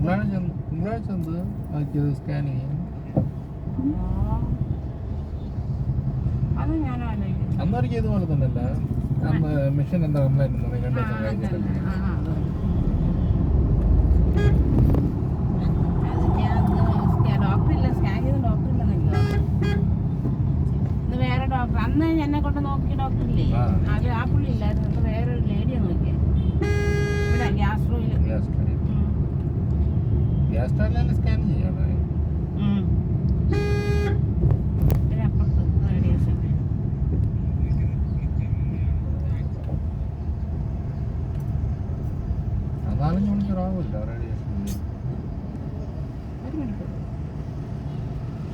തിങ്കളാഴ്ച എന്ത് ആക്കിയത് സ്കാൻ ചെയ്യാൻ? അന്നൊരിക്കും ഇതുപോലെ തന്നെയല്ല, അന്ന് മെഷീൻ എന്താ കംപ്ലൈന്റ് 2 ദിവസം കഴിഞ്ഞിട്ടല്ലേ? വേറെ ഡോക്ടർ അന്ന് എന്നെ കൊണ്ട് നോക്കിയ ഡോക്ടറില്ലേ, അത് ആ പുള്ളി ഇല്ലായിരുന്നു. അന്ന് വേറൊരു ലേഡിയെ നോക്കിയ ഇവിടെ ഗ്യാസ്ട്രോയിൽ സ്കാൻ ചെയ്യണം.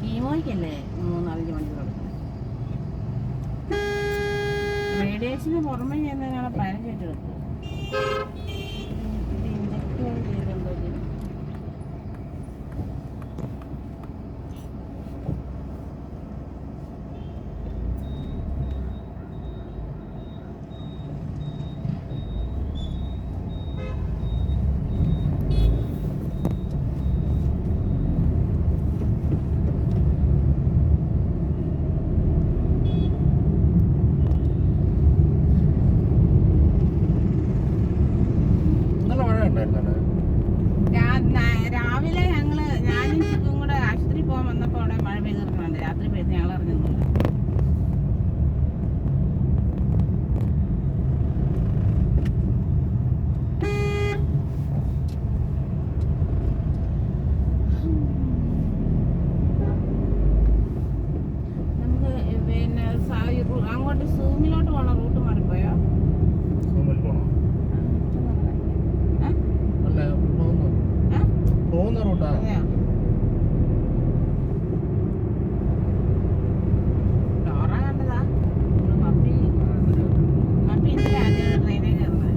കീമോയ്ക്കല്ലേ 3-4 മണിക്കൂർ എടുക്കുന്നത്. റേഡിയേഷന് പുറമെ ചെയ്യുന്നതിനാണ് 15 മിനിറ്റ് എടുക്കുക. ഇഞ്ചക്ട് ചെയ്തെന്തോ ചെയ്യും. രാവിലെ ഞാനും ചിക്കും കൂടെ ആശുപത്രി പോകാൻ വന്നപ്പോൾ അവിടെ മഴ പെയ്തിരുന്നുണ്ട്. രാത്രി പെയ്ത് ഞങ്ങൾ അറിഞ്ഞൊന്നുമില്ല. നമുക്ക് പിന്നെ അങ്ങോട്ട് സൂമിലോട്ട് പോകണ റൂട്ട് മാറിപ്പോയോ? പോകുന്ന റൂട്ടാ. ഡോറ കണ്ടതാ മപ്പി ഇന്നലെ ആദ്യം ട്രെയിനിൽ കയറുന്നത്.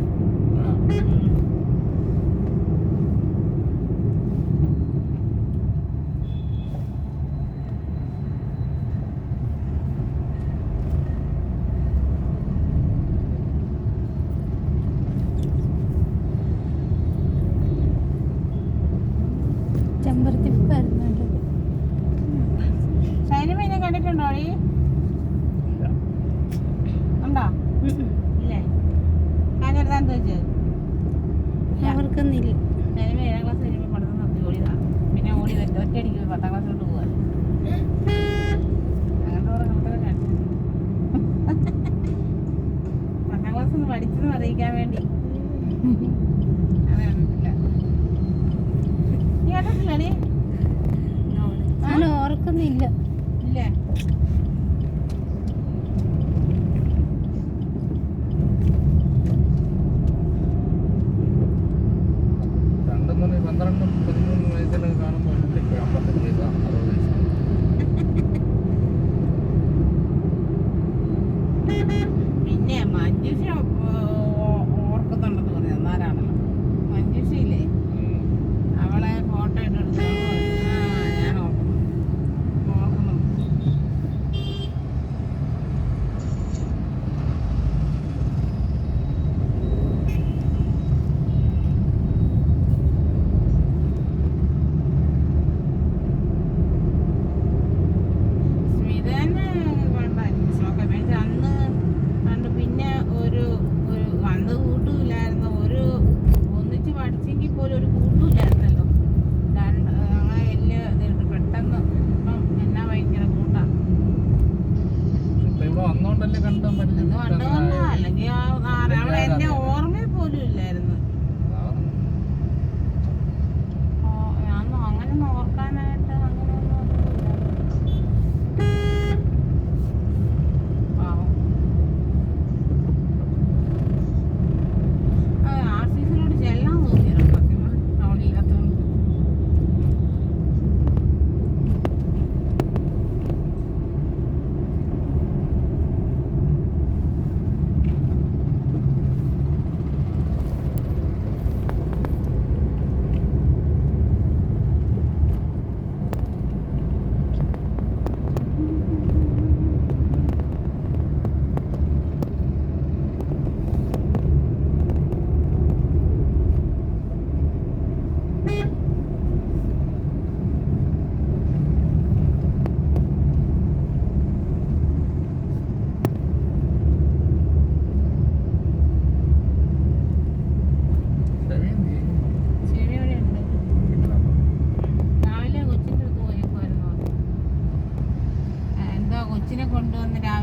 ഷൈനിമീനെ കണ്ടിട്ടുണ്ടോ? ഉണ്ടോ? ഇല്ലേ? കാഞ്ഞെടുത്താൻ ചോദിച്ചു. അവർക്കൊന്നില്ല. ഷൈനിമ 7ാം ക്ലാസ് കഴിയുമ്പോൾ പഠിത്തം നിർത്തി ഓടിയതാണ്. പിന്നെ ഓടി ഒറ്റയടിക്ക് 10ാം ക്ലാസ്സിലോട്ട് പോകാൻ. അങ്ങനത്തെ കുറെ കണക്കൊക്കെ കാണിച്ചു. 10ാം ക്ലാസ് ഒന്ന് പഠിച്ചെന്ന് അറിയിക്കാൻ വേണ്ടി. അങ്ങനെ കണ്ടിട്ടില്ല. നീ കണ്ടിട്ടില്ലേ? ഓർക്കുന്നില്ല. ഇല്ലേ? പിന്നെ മഞ്ജുഷ ഓർക്കുന്നുണ്ടെന്ന് പറഞ്ഞു. എന്നാലാണല്ലോ മഞ്ജുഷയില്ലേ, അവളെ ഫോട്ടോ ഇട്ടെടുത്ത് ഞാൻ ഓർക്കുന്നുണ്ട്. സ്മിതന്നെ അന്ന് കണ്ട് പിന്നെ അന്ന് കൂട്ടുമില്ലായിരുന്നു. ഒന്നിച്ച് പഠിച്ചെങ്കിൽ പോലും ഒരു കൂട്ടുമില്ലായിരുന്നല്ലോ. അങ്ങനെ വലിയ ഇതുണ്ട്. പെട്ടെന്ന് ഇപ്പം എന്നാ ഭയങ്കര കൂട്ടാ. കണ്ടുകൊണ്ടാ, അല്ലെങ്കിൽ അവിടെ എന്നെ ഓർമ്മയിൽ പോലും ഇല്ലായിരുന്നു. അങ്ങനെയൊന്നും ഓർക്കാനായിട്ട് അങ്ങനെയൊന്നും പാവം. ആർസിസിനോട് ചെല്ലാൻ തോന്നിയിരുന്നു സത്യം അവിടെ ഇല്ലാത്തതുകൊണ്ട്.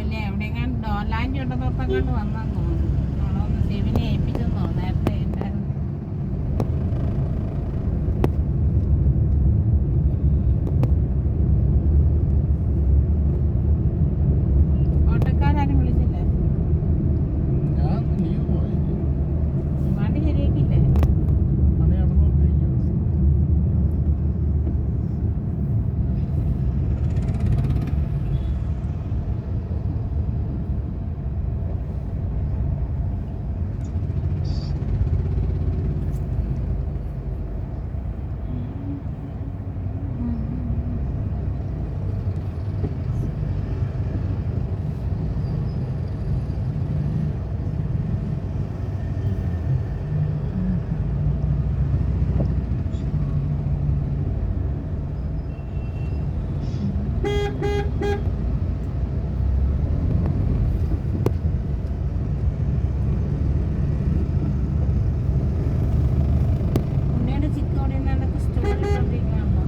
രാവിലെ എവിടെയെങ്ങാണ്ട് ഡോലാൻഡ് ഉണ്ടെന്നോർത്തങ്ങാണ്ട് വന്നെന്ന് തോന്നുന്നു. നമ്മളൊന്ന് ശിവനെ ഏൽപ്പിച്ചെന്നോ നേരത്തെ ഉണ്ടായിരുന്നു. ഓട്ടോക്കാരും വിളിച്ചില്ലേ? ഞാൻ ലീവ് പോയി. വണ്ടി ശരിയാക്കിയില്ലേ? പണി നടന്നുകൊണ്ടിരിക്കും. ഉണ്ണിയുടെ ചിക്കൻ അവിടെ നിന്നൊക്കെ സ്റ്റോറി ഇട്ടോണ്ടിരിക്കുകയാണല്ലോ.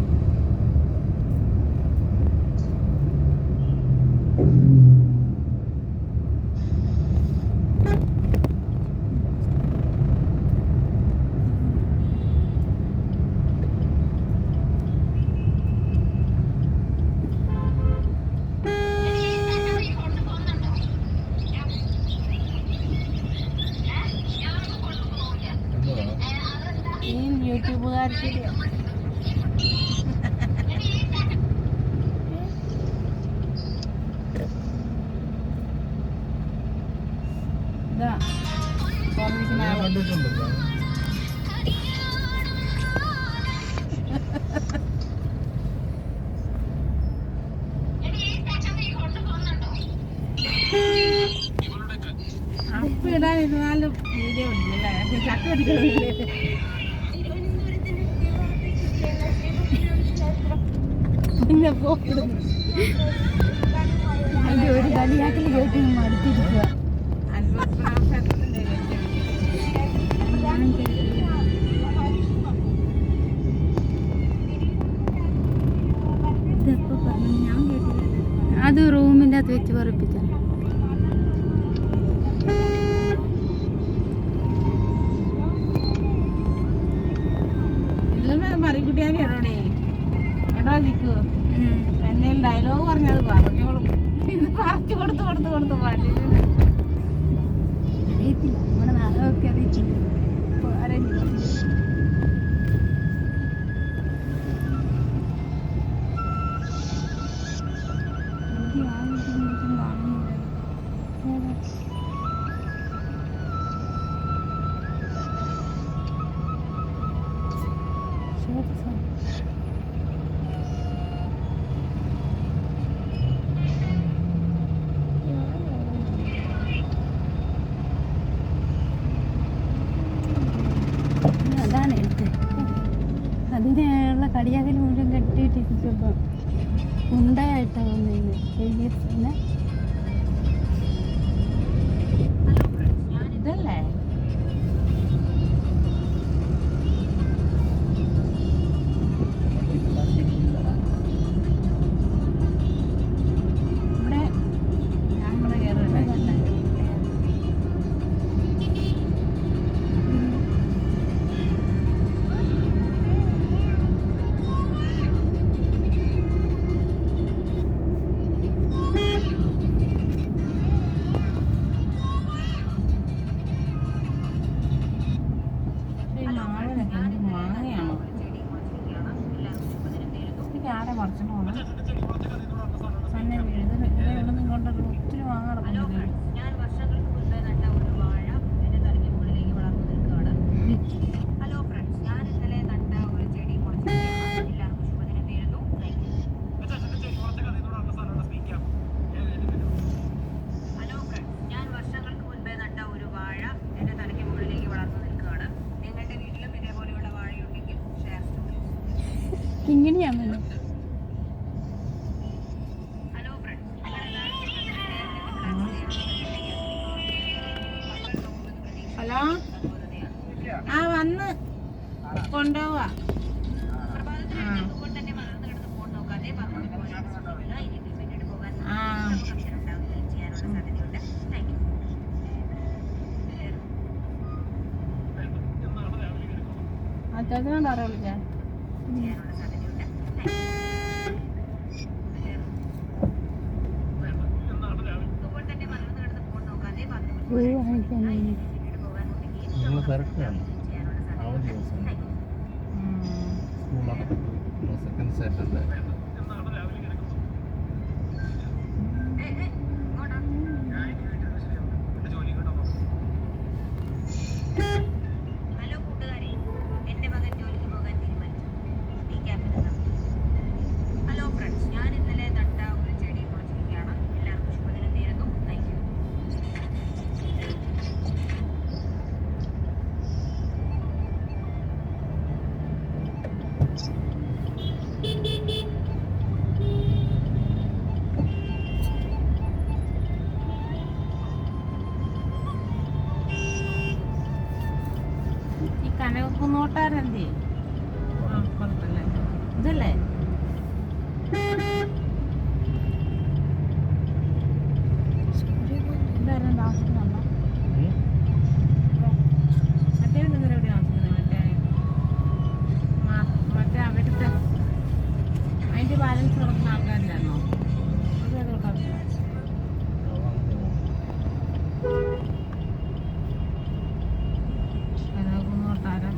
എന്തുവാ? ഈ യൂട്യൂബുകാർക്ക് ഇതാ പറഞ്ഞിരിക്കുന്ന ഞാൻ ആള്. കണ്ടിട്ടുണ്ടല്ലോ. അപ്പ് ഇടാൻ ഇരുന്നാലും വീഡിയോ പിടിക്കില്ലേ? ചക്ക പിടിക്കുന്നില്ലേ? പിന്നെ പോയിടുന്നു. അതിന്റെ ഒരു കളിയാക്കൽ കേട്ട് മടുത്തിരിക്കുക. ഇതെപ്പോ പറഞ്ഞു ഞാൻ കേട്ടില്ല. അത് റൂമിൻ്റെ അകത്ത് വെച്ച് പറയിപ്പിച്ച മറിക്കുട്ടിയാനോടേ എടാ ചിക്കു എന്നേലും ഡയലോഗ് പറഞ്ഞത് പറഞ്ഞോളും. ഇത് പറിച്ചു കൊടുത്ത് പാടി അറിയത്തില്ല. നമ്മുടെ നാളൊക്കെ അറിയത്തില്ല. അതാണ് എടുത്ത് അതിനുള്ള കടിയാക്കൽ മുഴുവൻ കെട്ടിയിട്ടിരിക്കുമ്പോൾ ഉണ്ടായിട്ടാണ് വന്നിരുന്നത്. ഇതല്ലേ ഇവിടെ നമ്മുടെ കയറുമല്ലേ? മാങ്ങയാണോ? എനിക്ക് ആരെ മറിച്ചിട്ട് പോകണം തന്നെ വീഴുന്നതും കൊണ്ടൊക്കെ ഒത്തിരി മാങ്ങ നടക്കുന്നില്ല. ഇങ്ങനെയാണ് ഹലോ ആ വന്ന് കൊണ്ടുപോവാ. ആ അച്ചാച്ചനോട് ആരാ വിളിച്ചേ? പൂ വാങ്ങിക്കാനായി നിങ്ങൾ തിരക്കാണ് അവധി ദിവസം സ്കൂളൊക്കെ സെക്കൻഡ് സാറ്റർഡേ. ഹലോ കൂട്ടുകാരെ, എന്റെ മകൻ ജോലിക്ക് പോകാൻ തീരുമാനിച്ചു. നീ ക്യാപ്റ്റൻ. ഹലോ ഫ്രണ്ട്സ്, ഞാൻ ഇന്നലെ നട്ട ഒരു ചെടി കുറിച്ചിരിക്കുകയാണ്. എല്ലാവർക്കും ശുഭദിനം നേരുന്നു. Thank you. ഈ കനകുന്നോട്ടാരെന്തേ? ആ പുറത്തല്ലേ ഇതല്ലേ? ഇതാരും താമസിക്കുന്നുണ്ടോ? മറ്റേ വീട്ടിൽ എവിടെ താമസിക്കുന്നത്? മറ്റേ അവിടുത്തെ അതിന്റെ ബാലൻസ് കൊടുക്കുന്ന ആൾക്കാരില്ലായിരുന്നോ? അത് ഏതോട്ട് ആവശ്യം കൊട്ടാരം.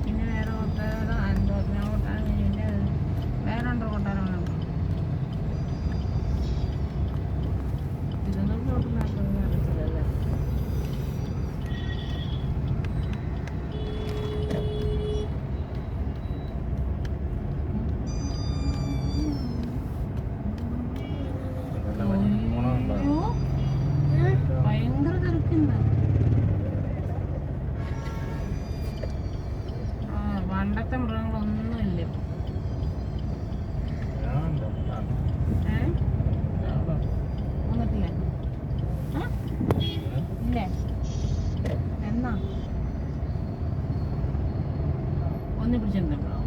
പിന്നെ വേറെ കൊട്ടാരം അന്തോറിന കൊട്ടാരം കഴിഞ്ഞിട്ട് വേറെ ഉണ്ടോ കൊട്ടാരങ്ങളുണ്ടോ? ഇതൊന്നും ചോട്ടുന്ന അറിയിച്ചില്ലല്ലേ? ഭയങ്കര തിരക്കുണ്ട്. പണ്ടത്തെ മൃഗങ്ങളൊന്നും ഇല്ല ഇപ്പൊ. വന്നിട്ടില്ലേ? ഇല്ലേ? എന്നാ ഒന്ന് പിടിച്ചിട്ടുണ്ടോ?